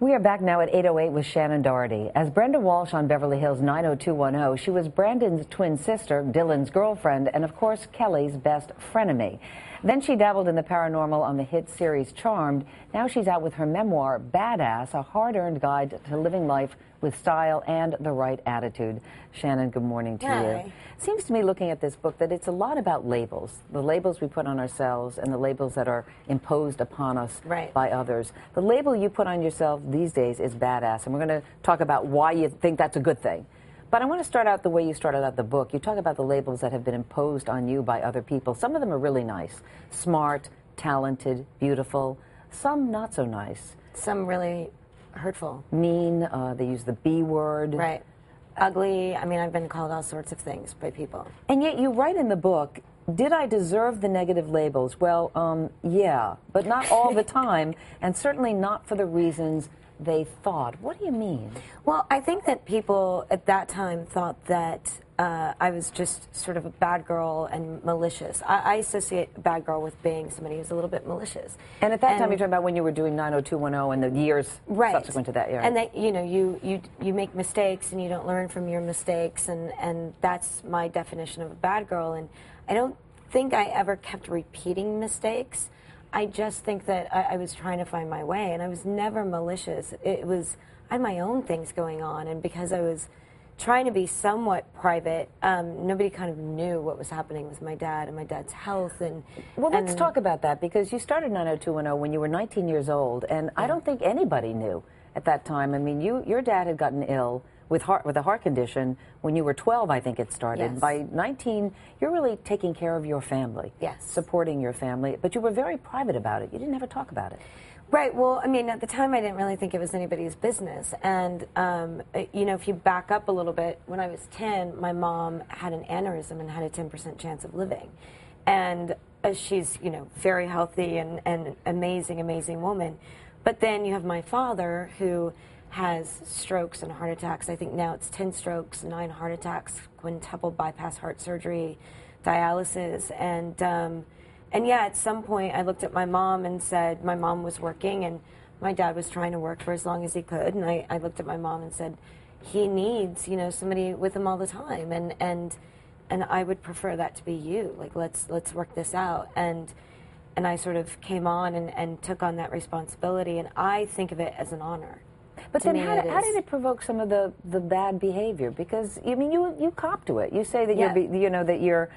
We are back now at 8:08 with Shannen Doherty. As Brenda Walsh on Beverly Hills 90210, she was Brandon's twin sister, Dylan's girlfriend, and of course Kelly's best frenemy. Then she dabbled in the paranormal on the hit series Charmed. Now she's out with her memoir, Badass, a hard-earned guide to living life with style and the right attitude. Shannen, good morning to you. Seems to me, looking at this book, that it's a lot about labels. The labels we put on ourselves and the labels that are imposed upon us by others. The label you put on yourself these days is badass, and we're going to talk about why you think that's a good thing. But I want to start out the way you started out the book. You talk about the labels that have been imposed on you by other people. Some of them are really nice, smart, talented, beautiful. Some not so nice. Some really hurtful. Mean, they use the B word. Right. Ugly. I mean, I've been called all sorts of things by people. And yet you write in the book, did I deserve the negative labels? Well, yeah, but not all the time, and certainly not for the reasons they thought. What do you mean? Well, I think that people at that time thought that I was just sort of a bad girl and malicious. I associate a bad girl with being somebody who's a little bit malicious. And at that time, you're talking about when you were doing 90210 and the years subsequent to that, yeah. And that, you know, you make mistakes and you don't learn from your mistakes, and that's my definition of a bad girl. And I don't think I ever kept repeating mistakes. I just think that I was trying to find my way, and I was never malicious. It was, I had my own things going on, and because I was trying to be somewhat private, nobody kind of knew what was happening with my dad and my dad's health. Well, let's talk about that, because you started 90210 when you were 19 years old, and I don't think anybody knew at that time. I mean, your dad had gotten ill with a heart condition when you were 12, I think it started. Yes. By 19, you're really taking care of your family. Yes. Supporting your family, but you were very private about it. You didn't ever talk about it. Right. Well, I mean, at the time, I didn't really think it was anybody's business. And, you know, if you back up a little bit, when I was 10, my mom had an aneurysm and had a 10% chance of living. And she's, you know, very healthy and amazing, amazing woman. But then you have my father, who has strokes and heart attacks. I think now it's 10 strokes, 9 heart attacks, quintuple bypass heart surgery, dialysis. And yeah, at some point I looked at my mom and said, my mom was working and my dad was trying to work for as long as he could. And I looked at my mom and said, he needs, you know, somebody with him all the time. And I would prefer that to be you. Like, let's work this out. And I sort of came on and took on that responsibility. And I think of it as an honor. But then how did it provoke some of the bad behavior? Because, I mean, you cop to it. You say that your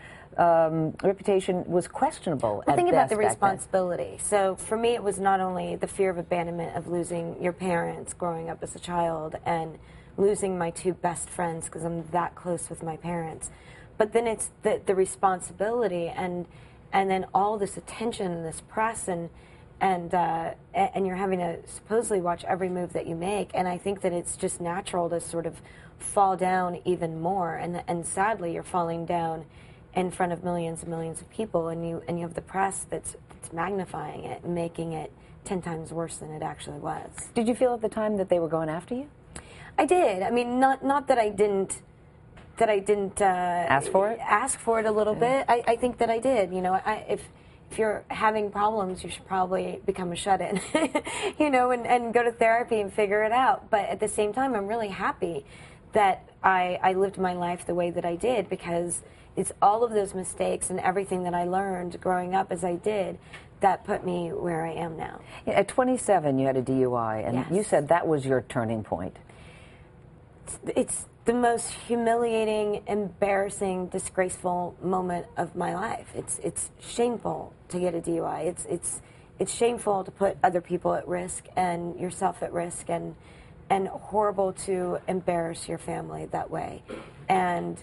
reputation was questionable. Well, think about the responsibility. So for me, it was not only the fear of abandonment of losing your parents growing up as a child and losing my 2 best friends because I'm that close with my parents, but then it's the responsibility and then all this attention and this press and you're having to supposedly watch every move that you make. And I think that it's just natural to sort of fall down even more. And sadly, you're falling down in front of millions and millions of people, and you have the press that's magnifying it and making it 10 times worse than it actually was. Did you feel at the time that they were going after you? I did. I mean, not that I didn't. Ask for it? Ask for it a little bit. I think that I did. You know, if you're having problems, you should probably become a shut-in, you know, and go to therapy and figure it out. But at the same time, I'm really happy that I lived my life the way that I did, because it's all of those mistakes and everything that I learned growing up as I did that put me where I am now. At 27, you had a DUI, and you said that was your turning point. It's the most humiliating, embarrassing, disgraceful moment of my life. It's shameful to get a DUI. It's shameful to put other people at risk and yourself at risk, and horrible to embarrass your family that way. And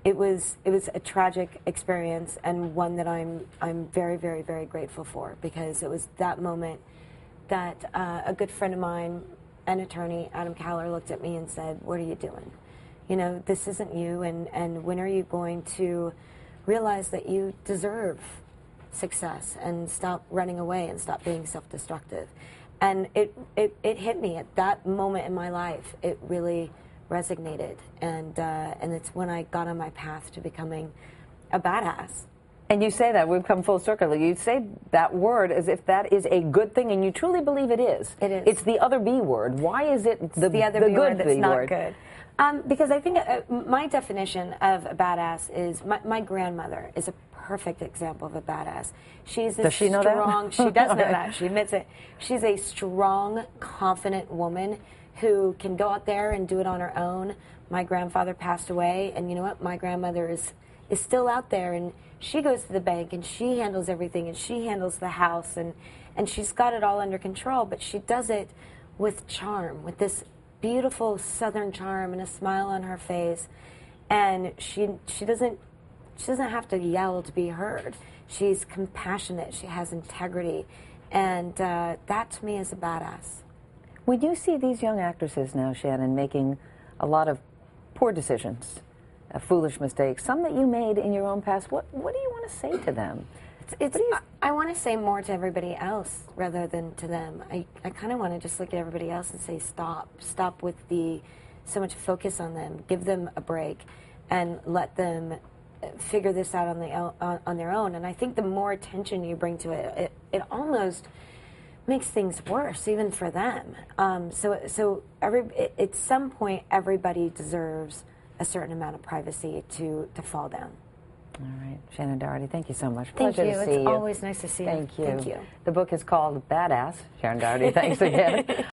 it was a tragic experience, and one that I'm very, very, very grateful for, because it was that moment that a good friend of mine, an attorney, Adam Caller, looked at me and said, "What are you doing? You know, this isn't you, and when are you going to realize that you deserve success and stop running away and stop being self-destructive?" And it hit me at that moment in my life. It really resonated, and it's when I got on my path to becoming a badass. And you say that, we've come full circle. You say that word as if that is a good thing, and you truly believe it is. It is. It's the other B word. Why is it the other good B word that's B not word? good? Because I think my definition of a badass is my grandmother is a perfect example of a badass. She's Does she know strong. that? She does know that. She admits it. She's a strong, confident woman who can go out there and do it on her own. My grandfather passed away, and you know what? My grandmother is still out there, and she goes to the bank, and she handles everything, and she handles the house, and she's got it all under control, but she does it with charm, with this beautiful Southern charm and a smile on her face. And she doesn't have to yell to be heard. She's compassionate. She has integrity. And that, to me, is a badass. When you see these young actresses now, Shannen, making a lot of poor decisions, foolish mistakes, some that you made in your own past, what do you want to say to them? I want to say more to everybody else rather than to them. I kind of want to just look at everybody else and say stop with so much focus on them. Give them a break and let them figure this out on their own. And I think the more attention you bring to it, it almost makes things worse, even for them. So at some point, everybody deserves a certain amount of privacy to fall down. All right. Shannen Doherty, thank you so much. Thank Pleasure you. to see you. It's always nice to see you. Thank you. Thank you. The book is called Badass. Shannen Doherty, thanks again.